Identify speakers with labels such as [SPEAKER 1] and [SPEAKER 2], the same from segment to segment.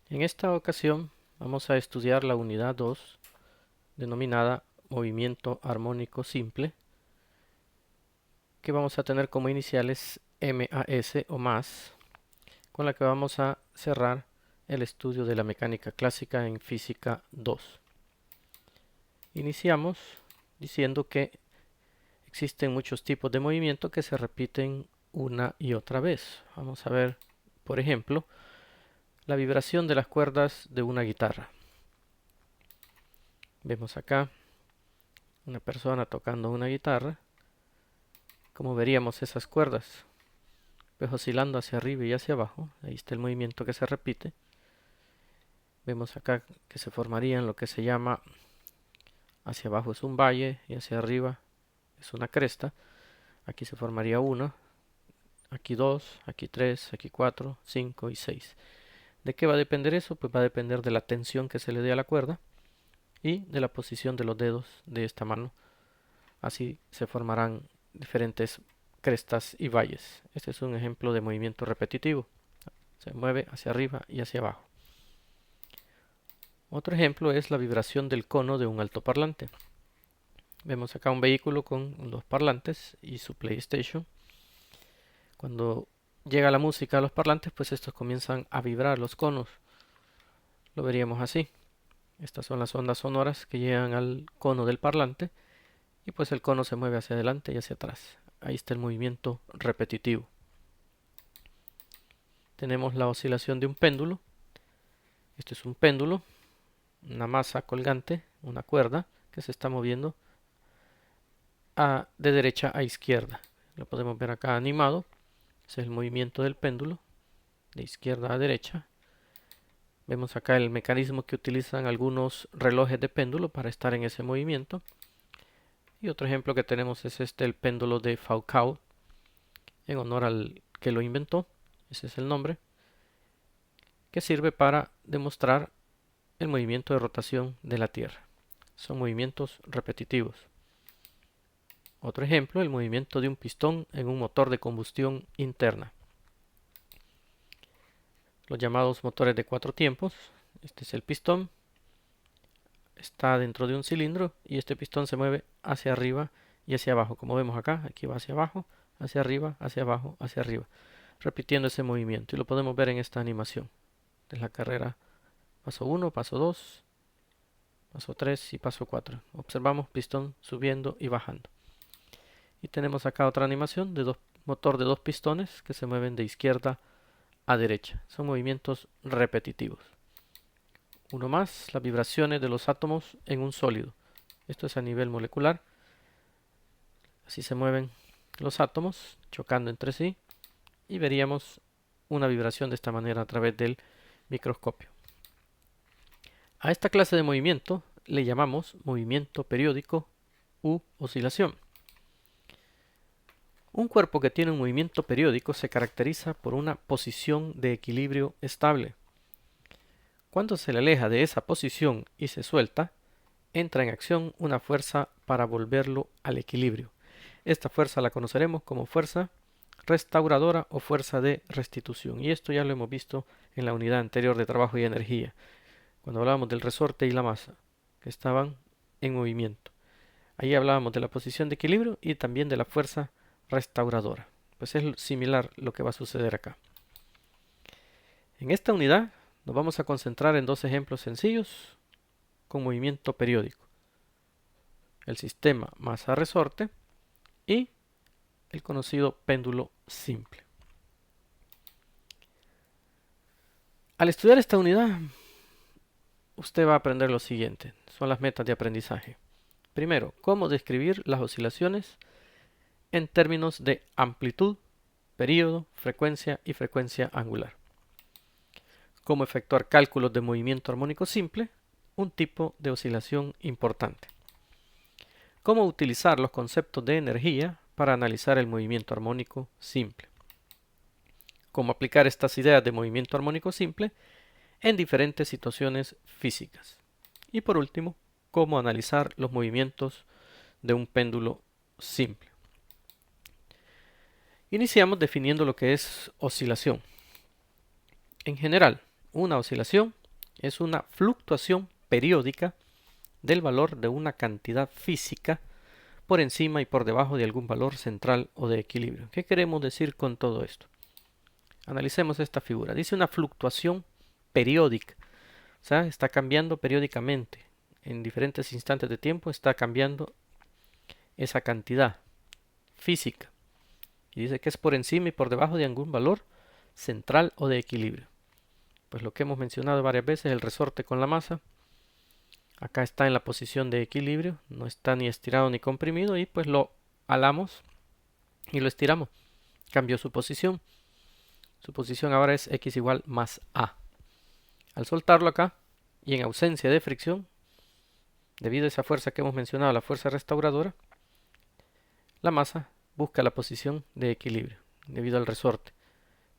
[SPEAKER 1] En esta ocasión vamos a estudiar la unidad 2 denominada movimiento armónico simple, que vamos a tener como iniciales MAS o más, con la que vamos a cerrar el estudio de la mecánica clásica en física 2. Iniciamos diciendo que existen muchos tipos de movimiento que se repiten una y otra vez. Vamos a ver, por ejemplo, la vibración de las cuerdas de una guitarra. Vemos acá una persona tocando una guitarra. Como veríamos esas cuerdas, pues oscilando hacia arriba y hacia abajo. Ahí está el movimiento que se repite. Vemos acá que se formarían lo que se llama, hacia abajo es un valle y hacia arriba es una cresta. Aquí se formaría uno, aquí dos, aquí tres, aquí cuatro, cinco y seis. ¿De qué va a depender eso? Pues va a depender de la tensión que se le dé a la cuerda y de la posición de los dedos de esta mano. Así se formarán diferentes crestas y valles. Este es un ejemplo de movimiento repetitivo. Se mueve hacia arriba y hacia abajo. Otro ejemplo es la vibración del cono de un altoparlante. Vemos acá un vehículo con dos parlantes y su PlayStation. Cuando llega la música a los parlantes, pues estos comienzan a vibrar los conos. Lo veríamos así. Estas son las ondas sonoras que llegan al cono del parlante y pues el cono se mueve hacia adelante y hacia atrás. Ahí está el movimiento repetitivo. Tenemos la oscilación de un péndulo. Este es un péndulo, una masa colgante, una cuerda que se está moviendo de derecha a izquierda. Lo podemos ver acá animado. Ese es el movimiento del péndulo de izquierda a derecha. Vemos acá el mecanismo que utilizan algunos relojes de péndulo para estar en ese movimiento. Y otro ejemplo que tenemos es el péndulo de Foucault, en honor al que lo inventó. Ese es el nombre, que sirve para demostrar el movimiento de rotación de la Tierra. Son movimientos repetitivos. Otro ejemplo, el movimiento de un pistón en un motor de combustión interna. Los llamados motores de 4 tiempos. Este es el pistón. Está dentro de un cilindro y este pistón se mueve hacia arriba y hacia abajo. Como vemos acá, aquí va hacia abajo, hacia arriba, hacia abajo, hacia arriba. Repitiendo ese movimiento. Y lo podemos ver en esta animación. Es la carrera paso 1, paso 2, paso 3 y paso 4. Observamos pistón subiendo y bajando. Y tenemos acá otra animación de motor de dos pistones que se mueven de izquierda a derecha. Son movimientos repetitivos. Uno más, las vibraciones de los átomos en un sólido. Esto es a nivel molecular. Así se mueven los átomos chocando entre sí y veríamos una vibración de esta manera a través del microscopio. A esta clase de movimiento le llamamos movimiento periódico u oscilación. Un cuerpo que tiene un movimiento periódico se caracteriza por una posición de equilibrio estable. Cuando se le aleja de esa posición y se suelta, entra en acción una fuerza para volverlo al equilibrio. Esta fuerza la conoceremos como fuerza restauradora o fuerza de restitución. Y esto ya lo hemos visto en la unidad anterior de trabajo y energía, cuando hablábamos del resorte y la masa, que estaban en movimiento. Ahí hablábamos de la posición de equilibrio y también de la fuerza restauradora. Pues es similar lo que va a suceder acá. En esta unidad nos vamos a concentrar en dos ejemplos sencillos con movimiento periódico. El sistema masa-resorte y el conocido péndulo simple. Al estudiar esta unidad, usted va a aprender lo siguiente. Son las metas de aprendizaje. Primero, cómo describir las oscilaciones en términos de amplitud, período, frecuencia y frecuencia angular. Cómo efectuar cálculos de movimiento armónico simple, un tipo de oscilación importante. Cómo utilizar los conceptos de energía para analizar el movimiento armónico simple. Cómo aplicar estas ideas de movimiento armónico simple en diferentes situaciones físicas. Y por último, cómo analizar los movimientos de un péndulo simple. Iniciamos definiendo lo que es oscilación. En general, Una oscilación es una fluctuación periódica del valor de una cantidad física por encima y por debajo de algún valor central o de equilibrio. ¿Qué queremos decir con todo esto? Analicemos esta figura. Dice una fluctuación periódica. O sea, está cambiando periódicamente. En diferentes instantes de tiempo está cambiando esa cantidad física. Y dice que es por encima y por debajo de algún valor central o de equilibrio. Pues lo que hemos mencionado varias veces, el resorte con la masa. Acá está en la posición de equilibrio. No está ni estirado ni comprimido. Y pues lo alamos y lo estiramos. Cambió su posición. Su posición ahora es x igual más a. Al soltarlo acá y en ausencia de fricción, debido a esa fuerza que hemos mencionado, la fuerza restauradora, la masa busca la posición de equilibrio debido al resorte.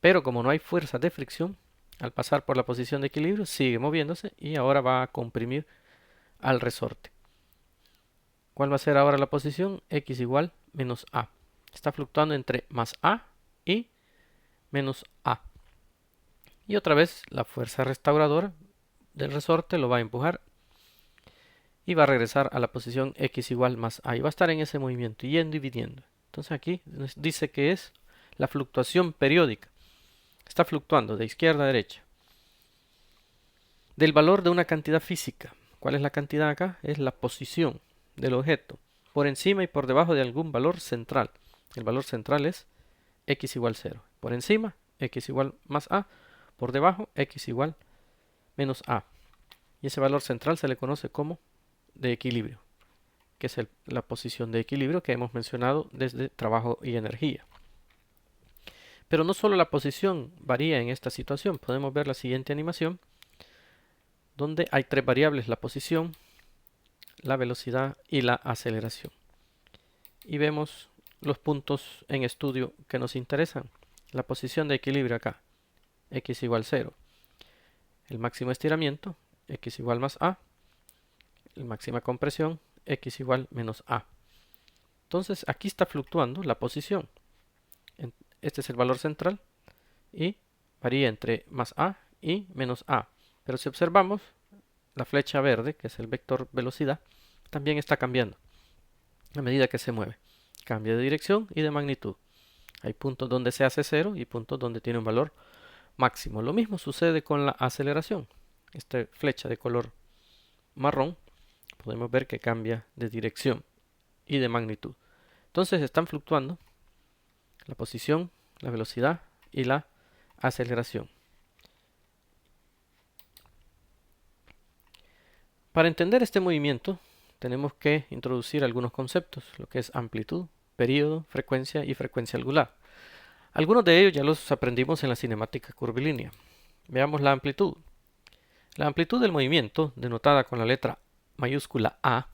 [SPEAKER 1] Pero como no hay fuerza de fricción, al pasar por la posición de equilibrio sigue moviéndose y ahora va a comprimir al resorte. ¿Cuál va a ser ahora la posición? X igual menos a. Está fluctuando entre más a y menos a. Y otra vez la fuerza restauradora del resorte lo va a empujar y va a regresar a la posición x igual más a. Y va a estar en ese movimiento, yendo y viniendo. Entonces aquí dice que es la fluctuación periódica. Está fluctuando de izquierda a derecha. Del valor de una cantidad física. ¿Cuál es la cantidad acá? Es la posición del objeto. Por encima y por debajo de algún valor central. El valor central es x igual 0. Por encima, x igual más a. Por debajo, x igual menos a. Y ese valor central se le conoce como de equilibrio, que es la posición de equilibrio que hemos mencionado desde trabajo y energía. Pero no solo la posición varía en esta situación. Podemos ver la siguiente animación, donde hay tres variables: la posición, la velocidad y la aceleración. Y vemos los puntos en estudio que nos interesan. La posición de equilibrio acá, x igual 0. El máximo estiramiento, x igual más a. La máxima compresión, x igual menos a. Entonces aquí está fluctuando la posición. Este es el valor central y varía entre más a y menos a. Pero si observamos, la flecha verde, que es el vector velocidad, también está cambiando a medida que se mueve. Cambia de dirección y de magnitud. Hay puntos donde se hace 0 y puntos donde tiene un valor máximo. Lo mismo sucede con la aceleración. Esta flecha de color marrón, podemos ver que cambia de dirección y de magnitud. Entonces están fluctuando la posición, la velocidad y la aceleración. Para entender este movimiento tenemos que introducir algunos conceptos, lo que es amplitud, período, frecuencia y frecuencia angular. Algunos de ellos ya los aprendimos en la cinemática curvilínea. Veamos la amplitud. La amplitud del movimiento, denotada con la letra mayúscula A,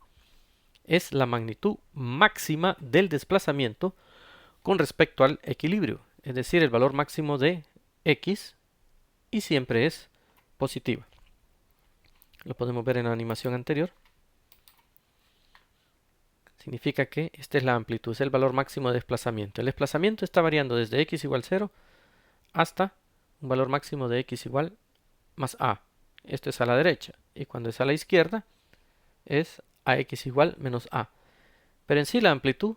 [SPEAKER 1] es la magnitud máxima del desplazamiento con respecto al equilibrio, es decir, el valor máximo de x, y siempre es positiva. Lo podemos ver en la animación anterior. Significa que esta es la amplitud, es el valor máximo de desplazamiento. El desplazamiento está variando desde x igual 0 hasta un valor máximo de x igual más a. Esto es a la derecha, y cuando es a la izquierda es a x igual menos a. Pero en sí la amplitud,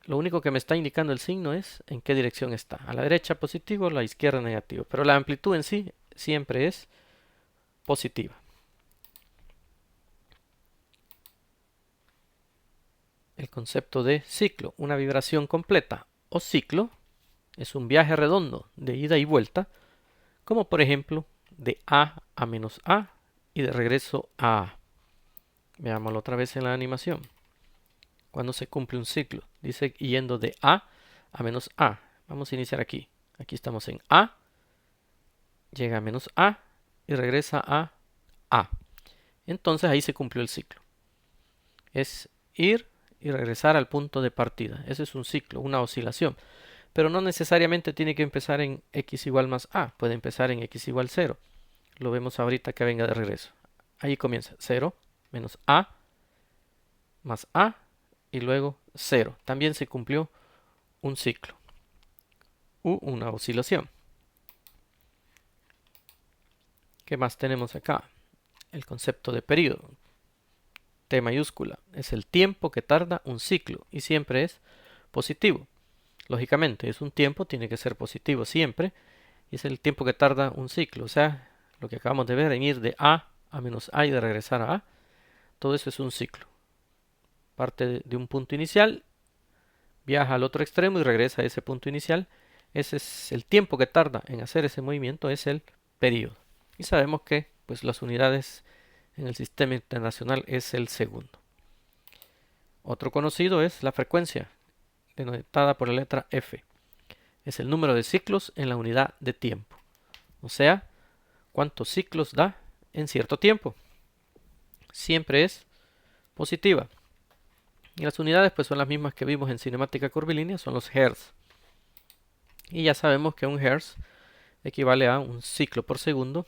[SPEAKER 1] lo único que me está indicando el signo es en qué dirección está. A la derecha positivo, a la izquierda negativo. Pero la amplitud en sí siempre es positiva. El concepto de ciclo. Una vibración completa o ciclo es un viaje redondo de ida y vuelta, como por ejemplo de A a menos A y de regreso a A. Veámoslo otra vez en la animación. Cuando se cumple un ciclo, dice yendo de A a menos A. Vamos a iniciar aquí. Aquí estamos en A, llega a menos A y regresa a A. Entonces ahí se cumplió el ciclo. Es ir y regresar al punto de partida. Ese es un ciclo, una oscilación. Pero no necesariamente tiene que empezar en x igual más a. Puede empezar en x igual 0. Lo vemos ahorita que venga de regreso. Ahí comienza 0 menos a más a y luego 0. También se cumplió un ciclo u una oscilación. ¿Qué más tenemos acá? El concepto de periodo. T mayúscula. Es el tiempo que tarda un ciclo y siempre es positivo. Lógicamente, es un tiempo, tiene que ser positivo siempre. Y es el tiempo que tarda un ciclo. O sea, lo que acabamos de ver en ir de A a menos A y de regresar a A. Todo eso es un ciclo. Parte de un punto inicial, viaja al otro extremo y regresa a ese punto inicial. Ese es el tiempo que tarda en hacer ese movimiento, es el periodo. Y sabemos que pues, las unidades en el sistema internacional es el segundo. Otro conocido es la frecuencia, denotada por la letra F. Es el número de ciclos en la unidad de tiempo. O sea, cuántos ciclos da en cierto tiempo. Siempre es positiva. Y las unidades pues son las mismas que vimos en cinemática curvilínea, son los hertz. Y ya sabemos que un hertz equivale a un ciclo por segundo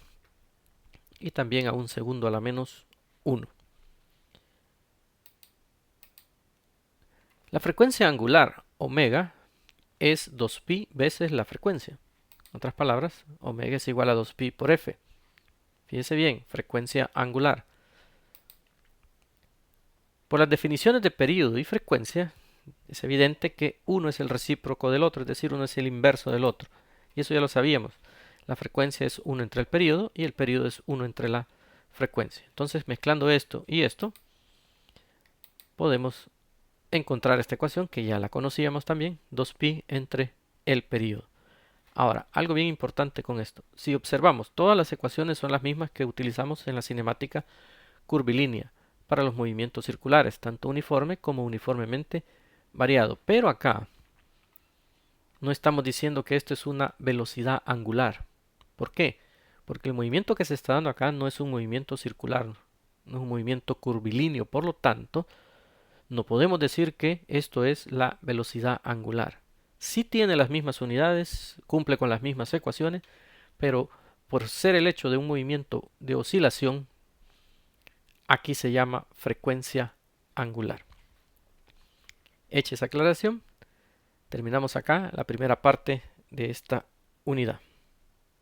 [SPEAKER 1] y también a un segundo a la menos 1. La frecuencia angular, omega, es 2pi veces la frecuencia. En otras palabras, omega es igual a 2pi por f. Fíjese bien, frecuencia angular. Por las definiciones de período y frecuencia, es evidente que uno es el recíproco del otro, es decir, uno es el inverso del otro. Y eso ya lo sabíamos. La frecuencia es 1 entre el período y el período es 1 entre la frecuencia. Entonces, mezclando esto y esto, podemos encontrar esta ecuación que ya la conocíamos también, 2pi entre el período. Ahora, algo bien importante con esto. Si observamos, todas las ecuaciones son las mismas que utilizamos en la cinemática curvilínea para los movimientos circulares, tanto uniforme como uniformemente variado. Pero acá no estamos diciendo que esto es una velocidad angular. ¿Por qué? Porque el movimiento que se está dando acá no es un movimiento circular, no es un movimiento curvilíneo. Por lo tanto, no podemos decir que esto es la velocidad angular. Sí tiene las mismas unidades, cumple con las mismas ecuaciones, pero por ser el hecho de un movimiento de oscilación, aquí se llama frecuencia angular. Hecha esa aclaración, terminamos acá la primera parte de esta unidad.